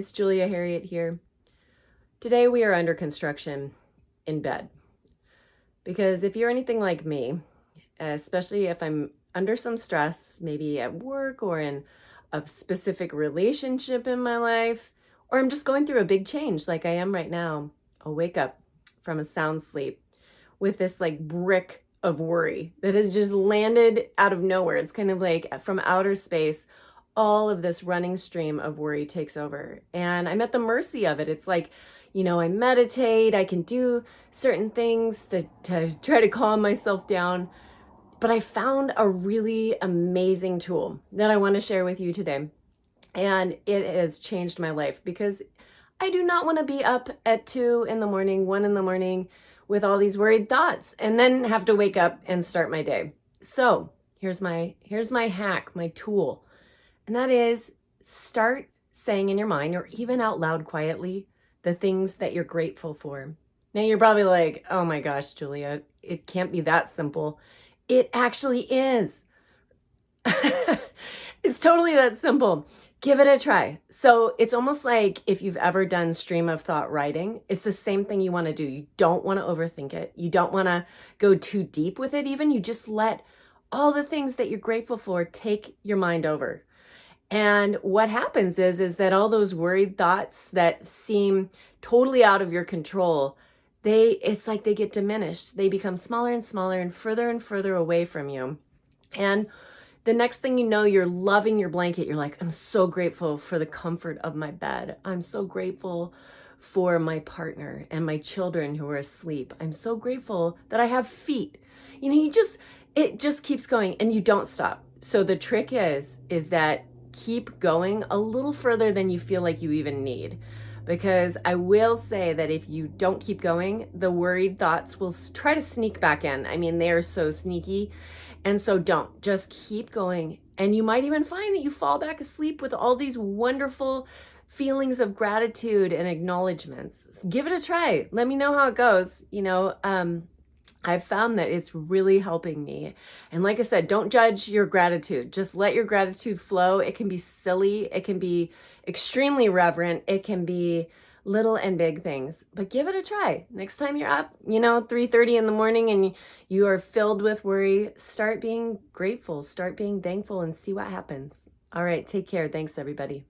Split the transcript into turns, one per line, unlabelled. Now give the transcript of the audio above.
it's Julia Harriet here. Today we are under construction in bed. Because if you're anything like me, especially if I'm under some stress, maybe at work or in a specific relationship in my life, or I'm just going through a big change like I am right now, I'll wake up from a sound sleep with this like brick of worry that has just landed out of nowhere. It's kind of like from outer space, all of this running stream of worry takes over. And I'm at the mercy of it. It's like, I meditate, I can do certain things to try to calm myself down. But I found a really amazing tool that I want to share with you today. And it has changed my life because I do not want to be up at 2 in the morning, 1 in the morning with all these worried thoughts and then have to wake up and start my day. So here's my hack, my tool. And that is start saying in your mind or even out loud quietly the things that you're grateful for. Now you're probably like, oh my gosh, Julia, it can't be that simple. It actually is. It's totally that simple. Give it a try. So it's almost like if you've ever done stream of thought writing, it's the same thing you want to do. You don't want to overthink it. You don't want to go too deep with it even. You just let all the things that you're grateful for take your mind over. And what happens is that all those worried thoughts that seem totally out of your control, it's like they get diminished. They become smaller and smaller and further away from you. And the next thing you know, you're loving your blanket. You're like, I'm so grateful for the comfort of my bed. I'm so grateful for my partner and my children who are asleep. I'm so grateful that I have feet. It just keeps going and you don't stop. So the trick is that keep going a little further than you feel like you even need. Because I will say that if you don't keep going, the worried thoughts will try to sneak back in. I mean, they are so sneaky. And so just keep going. And you might even find that you fall back asleep with all these wonderful feelings of gratitude and acknowledgments. Give it a try. Let me know how it goes. I've found that it's really helping me. And like I said, don't judge your gratitude. Just let your gratitude flow. It can be silly. It can be extremely reverent. It can be little and big things, but give it a try. Next time you're up, 3:30 in the morning and you are filled with worry, start being grateful, start being thankful and see what happens. All right, take care. Thanks, everybody.